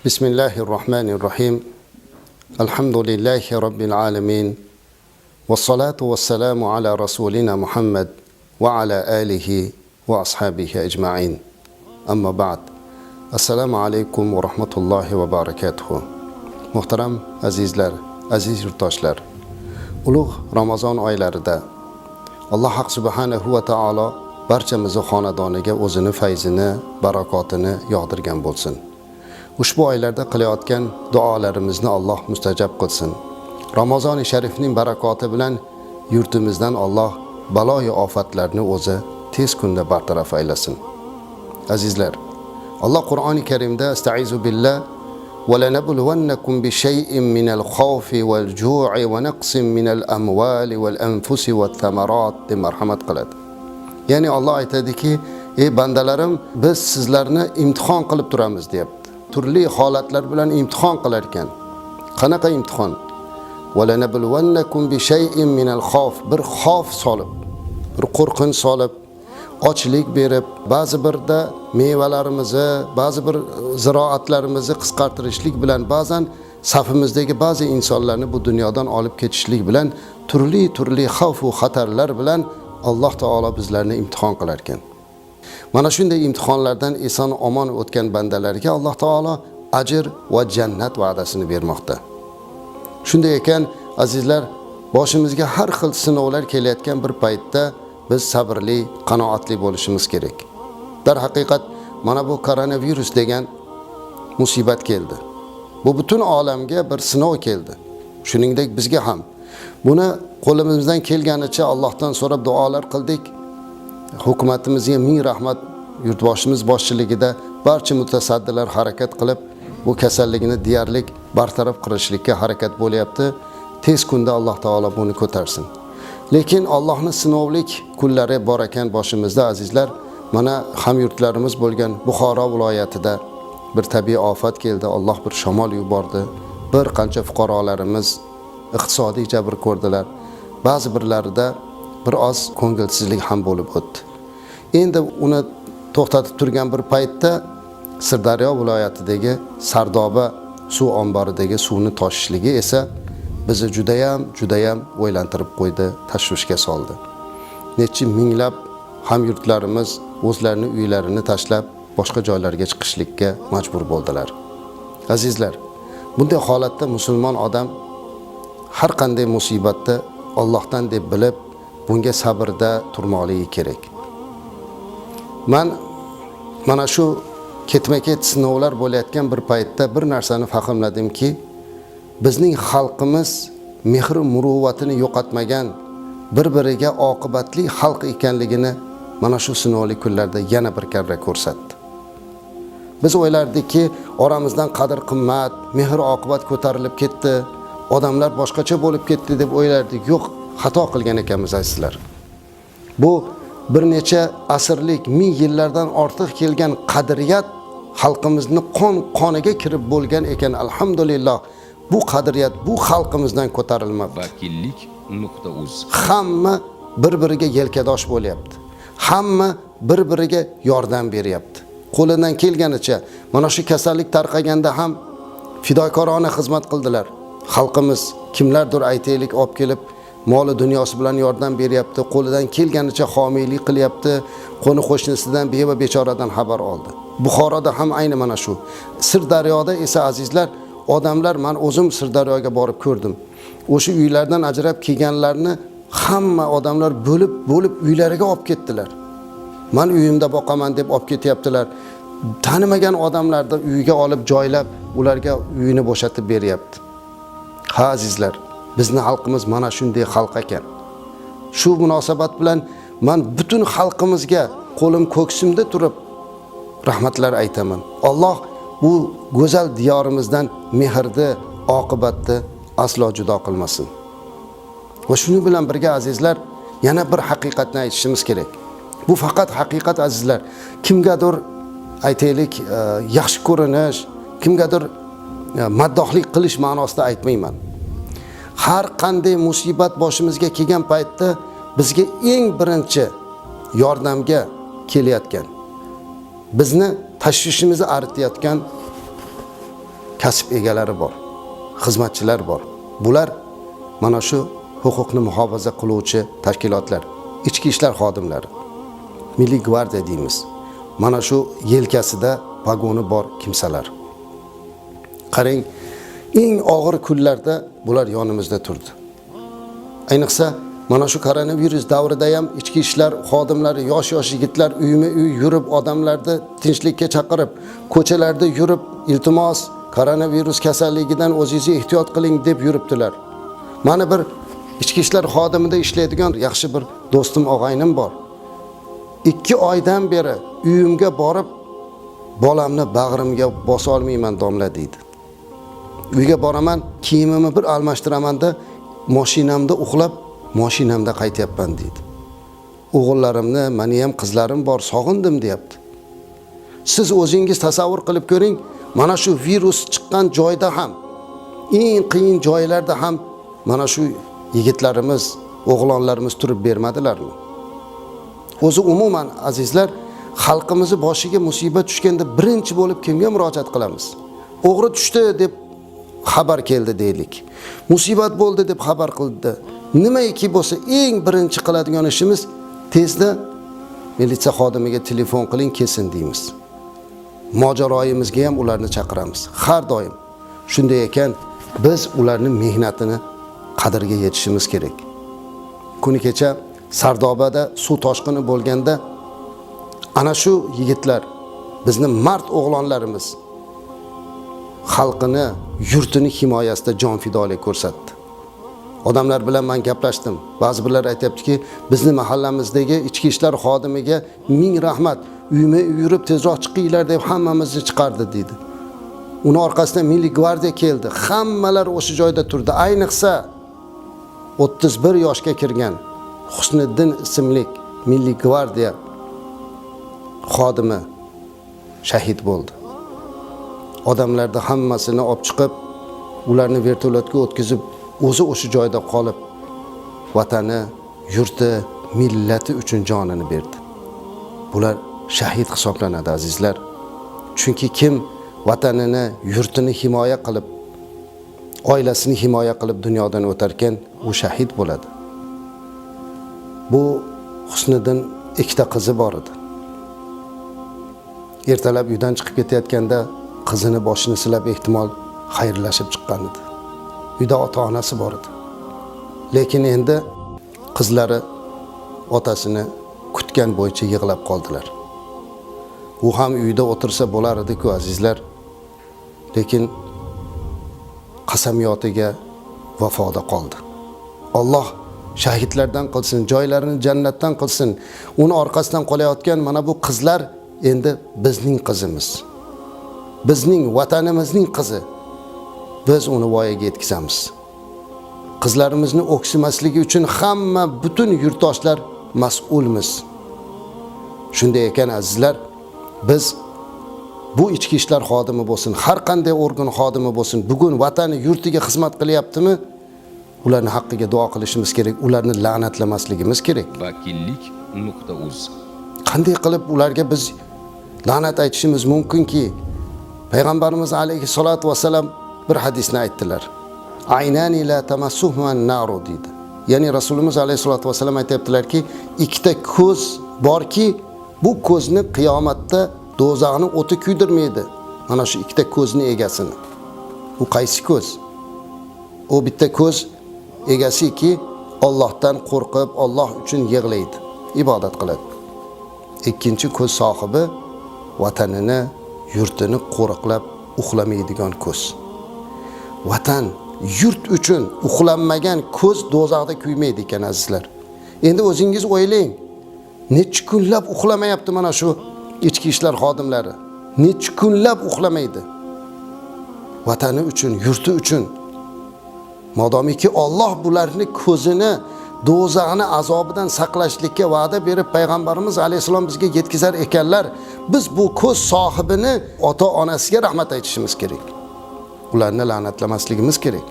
Bismillahirrahmanirrahim. Elhamdülillahi Rabbil alemin. Vessalatu vesselamu ala Rasulina Muhammed ve ala alihi ve ashabihi ecma'in. Amma ba'd. Assalamu alaikum ve rahmatullahi ve barakatuhu. Muhtaram azizlar, aziz yurtdoshlar. Ulug' Ramazon oylarida Alloh haq subhanahu va taolo barchamizni xonadoniga o'zini fayzini, barakotini yog'dirgan bo'lsin. Ushbu oylarda qilayotgan duolarimizni Alloh mustajab qilsin. Ramazon-i Sharifning barakoti bilan yurtimizdan Alloh balo-yu ofatlarni o'zi tez kunda bartaraf aylasin. Azizlar, Alloh Qur'oni Karimda Estaizu billah va lanabluwannakum bi shay'in minal khawfi wal ju'i va naqsin minal amwali wal anfusi wat thamarat deb marhamat qiladi. Ya'ni Alloh aytadiki, ey bandalarim, biz sizlarni imtihon qilib turamiz deyapti. Turli holatlar bilan imtihon qilar ekan. Qanaqa imtihon? Va lanabluwannakum bi shay'in minal khawf, bir xavf solib, bir qo'rqinch solib, ochlik berib, ba'zi birda mevalarimizni, ba'zi bir ziroatlarimizni qisqartirishlik bilan ba'zan safimizdagi ba'zi insonlarni bu dunyodan olib ketishlik bilan turli xavf va xatarlar bilan Alloh taolo bizlarni imtihon qilar ekan. Mana shunday imtihonlardan eson omon o'tgan bandalarga Alloh taolo ajr va jannat va'dasini bermoqda. Shunday ekan, azizlar, boshimizga har xil sinovlar kelayotgan bir paytda biz sabrli, qanoatli bo'lishimiz kerak. Dar haqiqat mana bu koronavirus degan musibat keldi. Bu butun olamga bir sinov keldi. Shuningdek bizga ham. Buni qo'limizdan kelganicha Allohdan so'rab duolar qildik. Hukumatimizga ming rahmat, yurtboshimiz boshchiligida barcha mutasaddilar harakat qilib, bu kasallikni deyarli bartaraf qilishlikka harakat bo'lyapti. Tez kunda Alloh taolo buni ko'tarsin. Lekin Allohning sinovlik kunlari bor ekan boshimizda, azizlar. Mana hamyurtlarimiz bo'lgan Buxoro viloyatida bir tabiiy ofat keldi. Alloh bir shamol yubordi. Bir qancha fuqarolarimiz iqtisodiy jabr ko'rdilar. Ba'zi birlarida bir oz ko'ngilsizlik ham bo'lib o'tdi. Endi uni to'xtatib turgan bir paytda Sirdaryo viloyatidagi Sardoba suv omboridagi suvni toshishligi esa bizni judayam o'ylantirib qo'ydi, tashvishga soldi. Necha minglab hamyurtlarimiz o'zlarining uylarini tashlab boshqa joylarga chiqishlikka majbur bo'ldilar. Azizlar, bunday holatda musulmon odam har qanday musibatda Allohdan deb bilib, bunga sabrda turmoqligi kerak. Mana shu ketma-ket sinovlar bo'layotgan bir paytda bir narsani fahmladimki, bizning xalqimiz mehr muruvvatini yo'qotmagan, bir-biriga oqibatli xalq ekanligini mana shu sinovli kunlarda yana bir karra ko'rsatdi. Biz o'ylardikki, oramizdan qadr-qimmat, mehr oqibat ko'tarilib ketdi, odamlar boshqacha bo'lib ketdi deb o'ylardik. Yo'q, xato qilgan ekanmiz azizlar. Bu bir necha asrlik, ming yillardan ortiq kelgan qadriyat xalqimizni qoniga kirib bo'lgan ekan, alhamdulillah. Bu qadriyat bu xalqimizdan ko'tarilmoqda. Vakillik.uz. Hamma bir-biriga yelkadosh bo'lyapti. Hamma bir-biriga yordam beryapti. Qo'lidan kelganicha mana shu kasallik tarqaganda ham fidokorona xizmat qildilar. Xalqimiz kimlardir aytaylik olib kelib moli dunyosi bilan yordam beryapti, qo'lidan kelganicha homiylik qilyapti, qo'ni-qo'shnisidan, beva bechoradan xabar oldi. Buxoroda ham ayni mana shu. Sirdaryoda esa azizlar, odamlar, men o'zim Sirdaryoga borib ko'rdim. O'sha uylardan ajrab kelganlarni hamma odamlar bo'lib uylariga olib ketdilar. Men uyimda boqaman deb olib ketyaptilar. Tanimagan odamlarni uyiga olib joylab, ularga uyini bo'shatib beryapti. Ha azizlar, bizning xalqimiz mana shunday xalq ekan. Shu munosabat bilan men butun xalqimizga qo'lim ko'ksimda turib rahmatlar aytaman. Alloh bu go'zal diyorimizdan mehrni, oqibatni aslo judo qilmasin. Va shuni bilan birga azizlar, yana bir haqiqatni aytishimiz kerak. Bu faqat haqiqat azizlar. Kimgadir aytaylik yaxshi ko'rinish, kimgadir maddohlik qilish ma'nosida aytmayman. Har qanday musibat boshimizga kelgan paytda bizga eng birinchi yordamga kelayotgan, bizni tashvishimizni aritayotgan kasb egalari bor, xizmatchilar bor. Bular mana shu huquqni muhofaza qiluvchi tashkilotlar, ichki ishlar xodimlari, Milliy gvardiya deymiz. Mana shu yelkasida pogoni bor kimsalar. Qarang, eng og'ir kunlarda bular yonimizda turdi. Ayniqsa mana shu koronavirus davrida ham ichki ishlar xodimlari, yosh yigitlar uyma-uy yurib, odamlarni tinchlikka chaqirib, ko'chalarda yurib, iltimos, koronavirus kasalligidan o'zingizni ehtiyot qiling deb yuribdilar. Mana bir ichki ishlar xodimida ishlaydigan yaxshi bir do'stim, og'aynim bor. 2 oydan beri uyimga borib, bolamni bag'rimga bosa olmayman domla deydi. Uyga boraman, kiyimimni bir almashtiraman-da, mashinamda uxlab, mashinamda qaytyapman deydi. O'g'illarimni, meni ham qizlarim bor, sog'indim deyapti. Siz o'zingiz tasavvur qilib ko'ring, mana shu virus chiqqan joyda ham, eng qiyin joylarda ham mana shu yigitlarimiz, o'g'lonlarimiz turib bermadilarmi? O'zi umuman azizlar, xalqimizni boshiga musibat tushganda birinchi bo'lib kimga murojaat qilamiz? O'g'ri tushdi deb xabar keldi deylik. Musibat bo'ldi deb xabar qildi. Nimaiki bo'lsa, eng birinchi qiladigan ishimiz tezda militsiya xodimiga telefon qiling, kelsin deymiz. Mojaroyimizga ham ularni chaqiramiz. Har doim. Shunday ekan, biz ularning mehnatini qadriga yetishimiz kerak. Kuni kecha Sardobada suv toshqini bo'lganda ana shu yigitlar, bizning mard o'g'lonlarimiz xalqini, yurtini himoyasida jon fidolik ko'rsatdi. Odamlar bilan men gaplashdim. Ba'zi birlar aytibdiki, bizning mahallamizdagi ichki ishlar xodimiga 1000 rahmat, uyma yurib tezroq chiqinglar deb hammamizni chiqardi dedi. Uni orqasidan Milliy gvardiya keldi. Hammalar o'sha joyda turdi. Ayniqsa 31 yoshga kirgan Husniddin ismli Milliy gvardiya xodimi shahid bo'ldi. Odamlarni hammasini olib chiqib, ularni vertolyotga o'tkazib, o'zi o'sha joyda qolib, vatani, yurti, millati uchun jonini berdi. Bular shahid hisoblanadi azizlar. Chunki kim vatanini, yurtini himoya qilib, oilasini himoya qilib dunyodan o'tarkan, u shahid bo'ladi. Bu Husniddin 2 ta qizi bor edi. Ertalab uydan chiqib ketayotganda qizini boshini silab ehtimol xayrlashib chiqqan edi. Uyda ota-onasi bor edi. Lekin endi qizlari otasini kutgan bo'yicha yig'lab qoldilar. U ham uyda o'tirsa bo'lar edi-ku azizlar. Lekin qasamiyotiga vafoda qoldi. Alloh shahidlardan qilsin, joylarini jannatdan qilsin. Uni orqasidan qolayotgan mana bu qizlar endi bizning qizimiz. Bizning vatanimizning qizi. Biz uni voyaga yetkazamiz. Qizlarimizni o'ksimasligi uchun hamma butun yurtdoshlar mas'ulmiz. Shunday ekan azizlar, biz bu ichki ishlar xodimi bo'lsin, har qanday organ xodimi bo'lsin, bugun vatani, yurtiga xizmat qilyaptimi? Ularning haqqiga duo qilishimiz kerak, ularni la'natlamasligimiz kerak. Vakillik.uz. Qanday qilib ularga biz la'nat aytishimiz mumkinki? Payg'ambarimiz alayhisolatu vasallam bir hadisni aytdilar. Aynani la tamassuhman naru dedi. Ya'ni Rasulimiz alayhisolatu vasallam aytibdilarki, 2 ta ko'z borki, bu ko'zni qiyomatda do'zaxning o'ti kuydirmaydi. Mana shu 2 ta ko'zni egasini. Bu qaysi ko'z? O bitta ko'z egasiki Allohdan qo'rqib, Alloh uchun yig'laydi, ibodat qiladi. Ikkinchi ko'z sohibi vatanini, yurtini qo'riqlab uxlamaydigan ko'z. Vatan, yurt uchun uxlanmagan ko'z do'zaxda kuymaydi ekan azizlar. Endi o'zingiz o'ylang. Necha kunlab uxlamayapti mana shu ichki ishlar xodimlari. Necha kunlab uxlamaydi. Vatani uchun, yurti uchun. Modomiki Alloh bularni ko'zini do'zaxning azobidan saqlashlikka va'da berib payg'ambarimiz alayhisalom bizga yetkazar ekanlar, biz bu ko'z sohibini ota-onasiga rahmat aytishimiz kerak. Ularni la'natlamasligimiz kerak.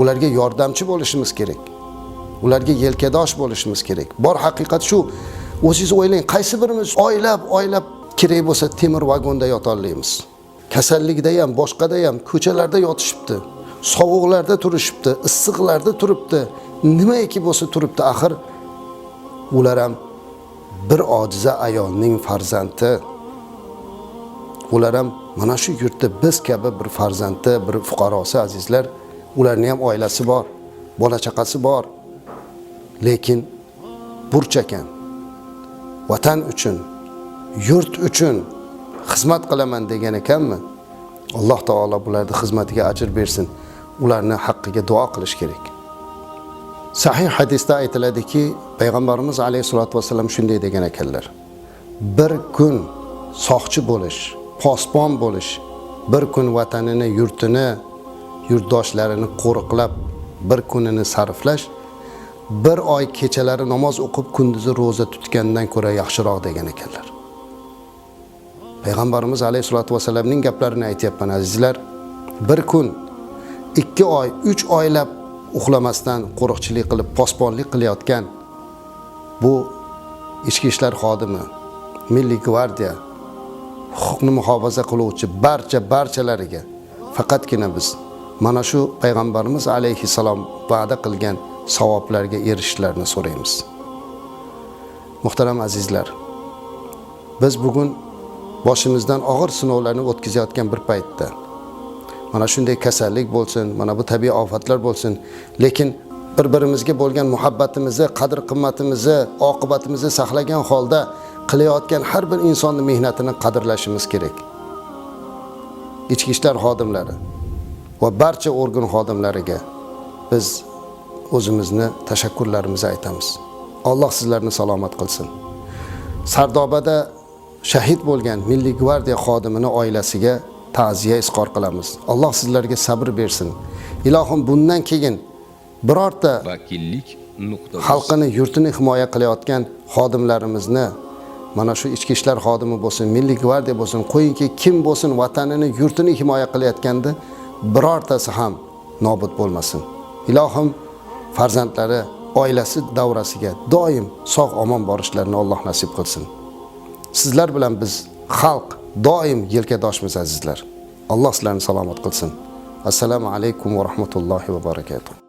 Ularga yordamchi bo'lishimiz kerak. Ularga yelkadosh bo'lishimiz kerak. Bor haqiqat shu. O'zingiz o'ylang, qaysi birimiz oylab kerak bo'lsa temir vagonda yota olmaymiz. kasallikda ham, boshqada ham ko'chalarda yotishibdi. Sovuqlarda turishibdi, issiqlarda turibdi. Nimaiki bo'lsa turibdi, axir ular ham bir ojiza ayolning farzandi. Ular ham mana shu yurtda biz kabi bir farzandi, bir fuqarosi azizlar, ularning ham oilasi bor, bola chaqasi bor. Lekin burchakan vatan uchun, yurt uchun xizmat qilaman degan ekanmi? Alloh taolo bularning xizmatiga ajr bersin. Ularni haqqiga duo qilish kerak. Sahih hadisda aytiladiki, payg'ambarimiz alayhisolatu vasallam shunday degan ekanlar: bir kun soqchi bo'lish, posbon bo'lish, bir kun vatanini, yurtini, yurtdoshlarini qo'riqlab bir kunini sarflash, bir oy kechalari namoz o'qib, kunduzi roza tutgandan ko'ra yaxshiroq degan ekanlar. Payg'ambarimiz alayhisolatu vasallamning gaplarini aytayapman azizlar. Bir kun, 2 oy, 3 oylab uxlamasdan qo'riqchilik qilib, posbonlik qilayotgan bu ichki ishlar xodimi, Milliy gvardiya, huquqni muhofaza qiluvchi barchalariga faqatgina biz mana shu payg'ambarimiz alayhissalom va'da qilgan savoblarga erishishlarini so'raymiz. Muhtaram azizlar, biz bugun boshimizdan og'ir sinovlarni o'tkazayotgan bir paytda mana shunday kasallik bo'lsin, mana bu tabiiy ofatlar bo'lsin, lekin bir-birimizga bo'lgan muhabbatimizni, qadr-qimmatimizni, oqibatimizni saqlagan holda qilayotgan har bir insonning mehnatini qadrlashimiz kerak. Ichki ishlar xodimlari va barcha organ xodimlariga biz o'zimizni tashakkurlarimizni aytamiz. Alloh sizlarni salomat qilsin. Sardobada shahid bo'lgan Milliy gvardiya xodimini oilasiga ta'ziya izhor qilamiz. Alloh sizlarga sabr bersin. Ilohim bundan keyin birorta xalqini, yurtini himoya qilayotgan xodimlarimizni, mana shu ichki ishlar xodimi bo'lsin, Milliy gvardiya bo'lsin, qo'yingki kim bo'lsin, vatanini, yurtini himoya qilayotganda birortasi ham nobud bo'lmasin. Ilohim farzandlari, oilasi davrasiga doim sog' omon borishlarini Alloh nasib qilsin. Sizlar bilan biz xalq doim yelkadoshmiz azizlar. Alloh sizlarni salomat qilsin. Assalomu alaykum va rahmatullohi va barakatuh.